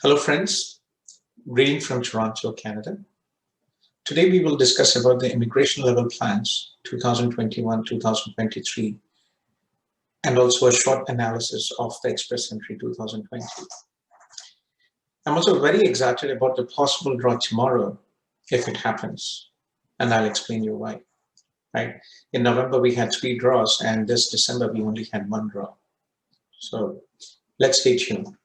Hello friends, greeting from Toronto, Canada. Today we will discuss about the immigration level plans 2021-2023 and also a short analysis of the Express Entry 2020. I'm also very excited about the possible draw tomorrow if it happens, and I'll explain you why. Right? In November we had 3 draws and this December we only had 1 draw. So let's stay tuned.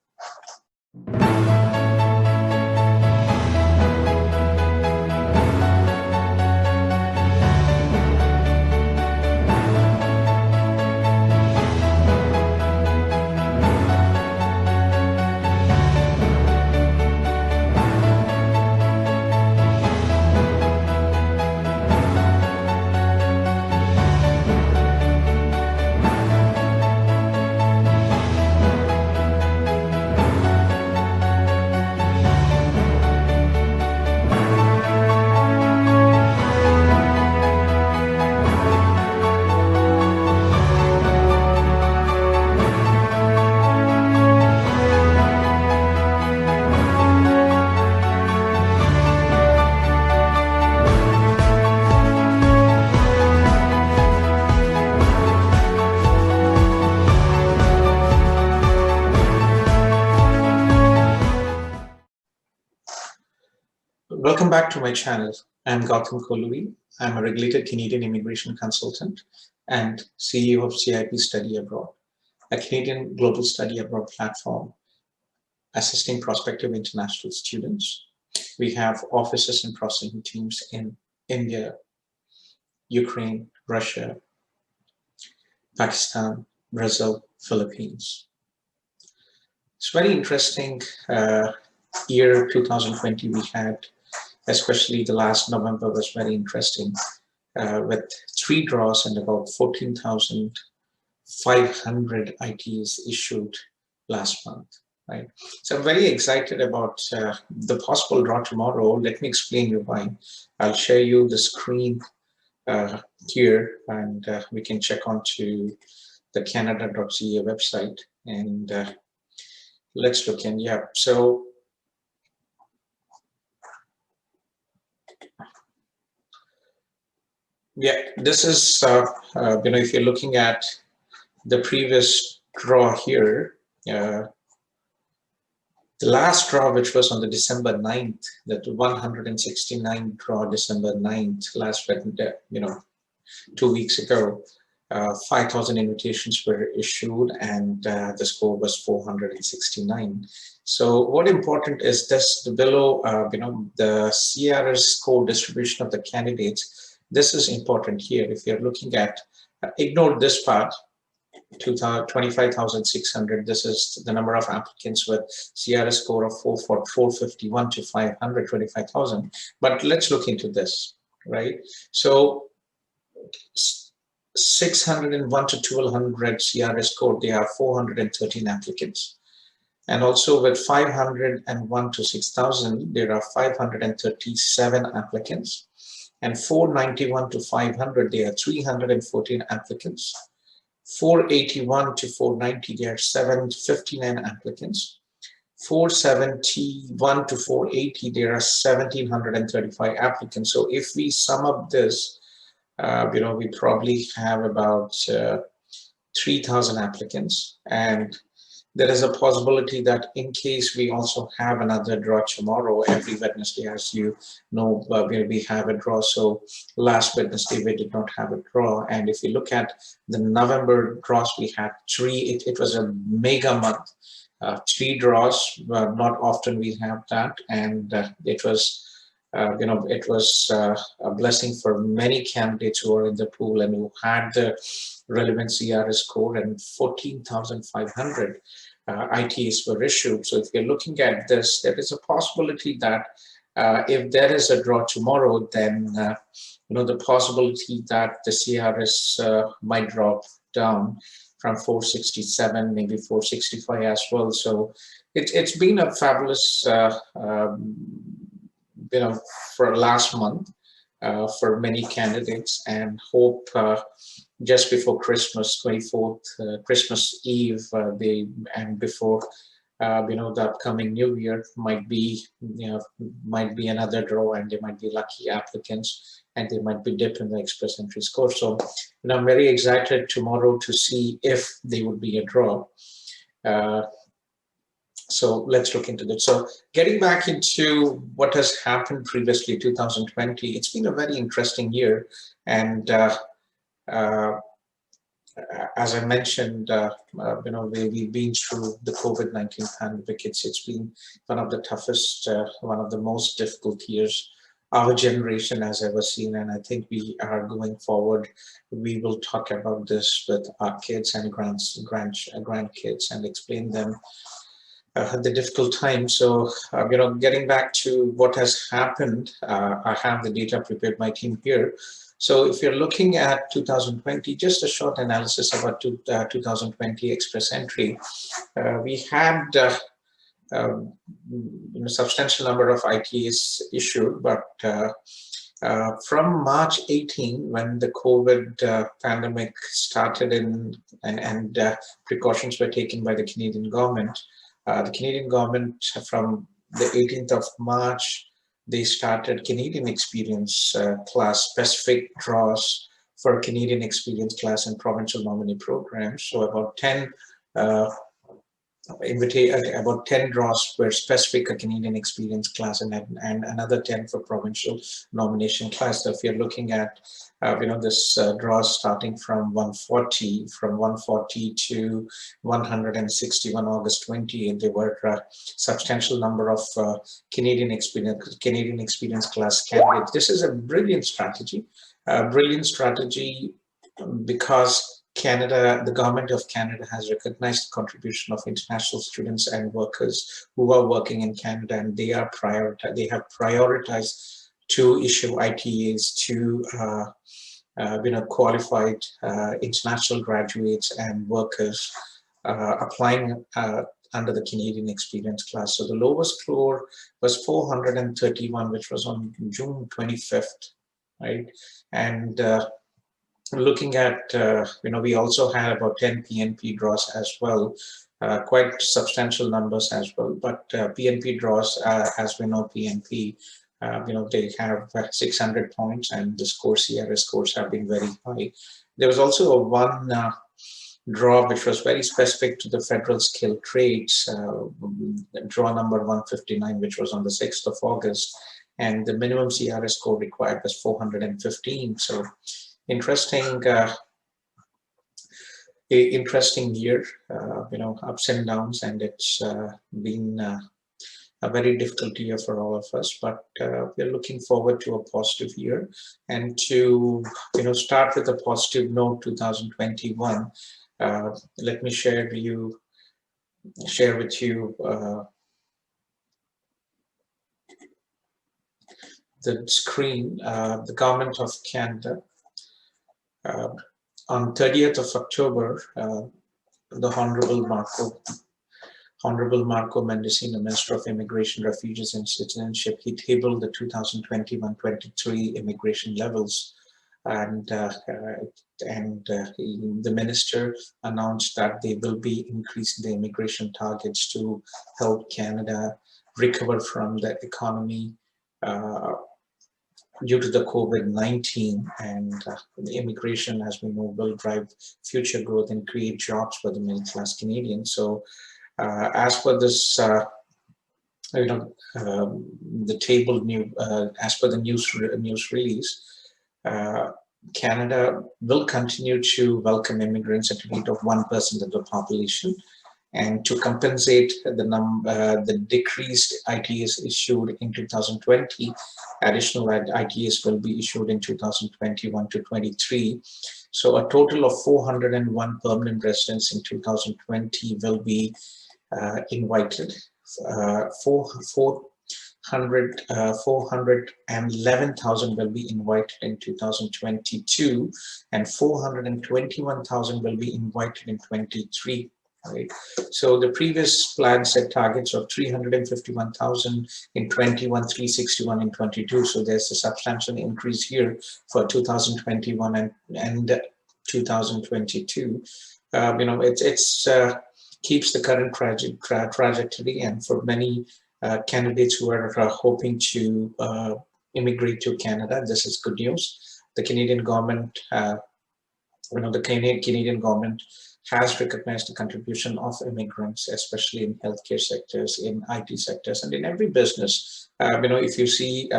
Welcome back to my channel. I'm Gautham Kolluri. I'm a regulated Canadian immigration consultant and CEO of CIP Study Abroad, a Canadian global study abroad platform assisting prospective international students. We have offices and processing teams in India, Ukraine, Russia, Pakistan, Brazil, Philippines. It's very interesting year 2020 we had. Especially the last November was very interesting with 3 draws and about 14,500 ITs issued last month, right? So I'm very excited about the possible draw tomorrow. Let me explain you why. I'll share you the screen here and we can check onto the canada.ca website and let's look in. Yeah, so yeah, this is, if you're looking at the previous draw here, the last draw, which was on the December 9th, that 169 draw December 9th, last, 2 weeks ago, 5,000 invitations were issued and the score was 469. So what important is this, below, the CRS score distribution of the candidates. This is important here. If you're looking at, ignore this part, 25,600. This is the number of applicants with CRS score of 451 to 525,000. But let's look into this, right? So 601 to 1200 CRS score, they have 413 applicants. And also with 501 to 6,000, there are 537 applicants. And 491 to 500, there are 314 applicants. 481 to 490, there are 759 applicants. 471 to 480, there are 1,735 applicants. So if we sum up this, we probably have about 3,000 applicants. And there is a possibility that in case we also have another draw tomorrow, every Wednesday, as you know, we have a draw. So last Wednesday, we did not have a draw. And if you look at the November draws, we had 3. It was a mega month. 3 draws, not often we have that. And it was, it was a blessing for many candidates who are in the pool and who had the relevant CRS score, and 14,500 ITs were issued. So if you're looking at this, there is a possibility that if there is a draw tomorrow, then the possibility that the CRS might drop down from 467, maybe 465 as well. So it's been a fabulous, for last month for many candidates, and hope just before Christmas, 24th, Christmas Eve, and before the upcoming new year might be another draw, and there might be lucky applicants, and they might be dipped in the express entry score. So, I'm very excited tomorrow to see if they would be a draw. So let's look into that. So getting back into what has happened previously, 2020, it's been a very interesting year. And uh, as I mentioned, we've been through the COVID-19 pandemic. It's been one of the toughest, one of the most difficult years our generation has ever seen. And I think we are going forward. We will talk about this with our kids and grandkids and explain them the difficult time. So, getting back to what has happened, I have the data prepared, my team here. So if you're looking at 2020, just a short analysis about 2020 express entry, we had substantial number of ITAs issued, but from March 18, when the COVID pandemic started and precautions were taken by the Canadian government, from the 18th of March, they started Canadian Experience class, specific draws for Canadian Experience class and provincial nominee programs. So about 10 about 10 draws were specific a Canadian Experience class, and another 10 for provincial nomination class. So if you're looking at this draws starting from 140 to 161 August 20, there were substantial number of Canadian Experience class candidates. This is a brilliant strategy, because Canada, the government of Canada has recognized the contribution of international students and workers who are working in Canada, and they have prioritized to issue ITAs to qualified international graduates and workers applying under the Canadian Experience class. So the lowest score was 431, which was on June 25th, right? And looking at, we also had about 10 PNP draws as well, quite substantial numbers as well. But PNP draws, as we know, PNP, they have 600 points, and the CRS scores have been very high. There was also one draw which was very specific to the federal skilled trades, draw number 159, which was on the 6th of August, and the minimum CRS score required was 415. So interesting year, ups and downs, and it's been a very difficult year for all of us, but we're looking forward to a positive year. And to start with a positive note, 2021, let me share with you the screen. The government of Canada, on 30th of October, the Honorable Marco Mendicino, Minister of Immigration, Refugees and Citizenship, he tabled the 2021-23 immigration levels, and the minister announced that they will be increasing the immigration targets to help Canada recover from the economy due to the COVID-19, and the immigration, as we know, will drive future growth and create jobs for the middle-class Canadians. So as per this, the table as per the news release, Canada will continue to welcome immigrants at a rate of 1% of the population. And to compensate the decreased ITAs issued in 2020, additional ITAs will be issued in 2021 to 23. So a total of 401 permanent residents in 2020 will be invited. 411,000 will be invited in 2022, and 421,000 will be invited in 23. Right. So the previous plan set targets of 351,000 in 21, 361 in 22. So there's a substantial increase here for 2021 and 2022. keeps the current trajectory, and for many candidates who are hoping to immigrate to Canada, this is good news. The Canadian government, the Canadian government has recognized the contribution of immigrants, especially in healthcare sectors, in IT sectors, and in every business. If you see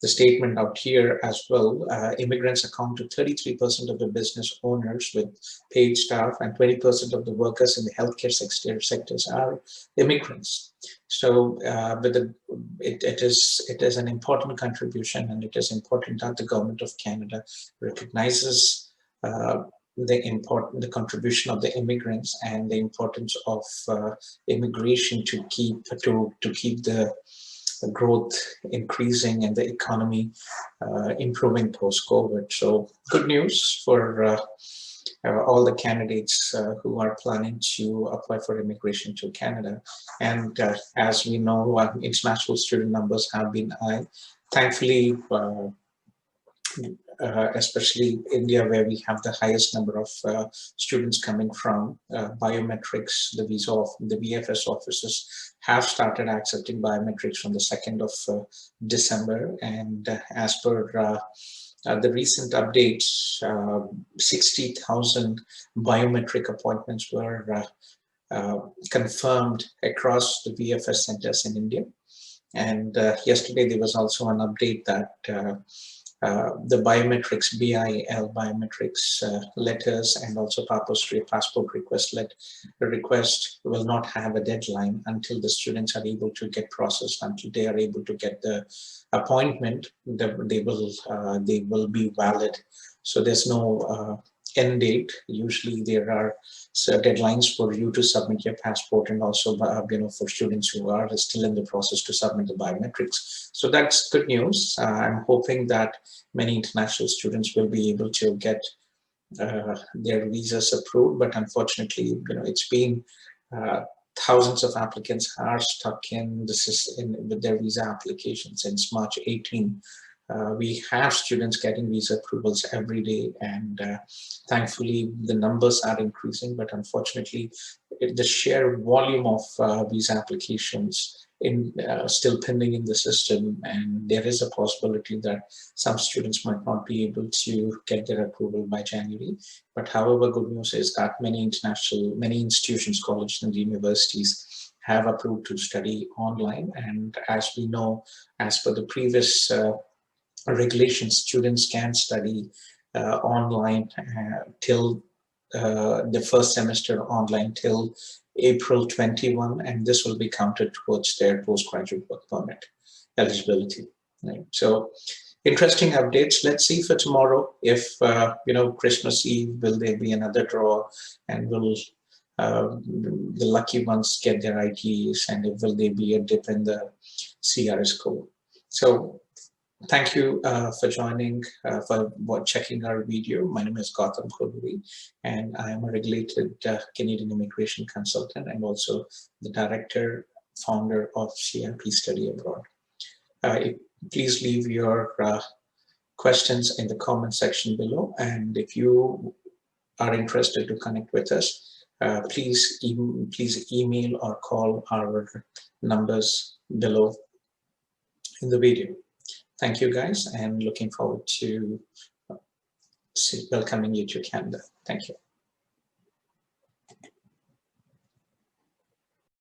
the statement out here as well, immigrants account to 33% of the business owners with paid staff, and 20% of the workers in the healthcare sectors are immigrants. So it is an important contribution, and it is important that the government of Canada recognizes the contribution of the immigrants and the importance of immigration to keep the growth increasing and the economy improving post-COVID. So good news for all the candidates who are planning to apply for immigration to Canada. And as we know, international student numbers have been high. Thankfully, especially India, where we have the highest number of students coming from biometrics, the VFS offices have started accepting biometrics from the 2nd of December. And as per the recent updates, 60,000 biometric appointments were confirmed across the VFS centers in India. And yesterday there was also an update that the biometrics, BIL biometrics letters, and also passport request will not have a deadline until the students are able to get processed, until they are able to get the appointment. They will be valid. So there's no end date. Usually there are deadlines for you to submit your passport, and also for students who are still in the process to submit the biometrics. So that's good news. I'm hoping that many international students will be able to get their visas approved, but unfortunately, it's been thousands of applicants are stuck in with their visa applications since March 18. We have students getting visa approvals every day, and thankfully the numbers are increasing, but unfortunately the sheer volume of visa applications still pending in the system, and there is a possibility that some students might not be able to get their approval by January. But however, good news is that many institutions, colleges and universities have approved to study online. And as we know, as per the previous regulations, students can study online till the first semester online till April 21, and this will be counted towards their postgraduate work permit eligibility. Right? So interesting updates. Let's see for tomorrow if Christmas Eve, will there be another draw, and will the lucky ones get their ITs, and will there be a dip in the CRS score? So thank you for joining, for checking our video. My name is Gautham Kolluri, and I am a regulated Canadian immigration consultant, and also the director, founder of CIP Study Abroad. Please leave your questions in the comment section below, and if you are interested to connect with us, please email or call our numbers below in the video. Thank you guys, and looking forward to welcoming you to Canada. Thank you.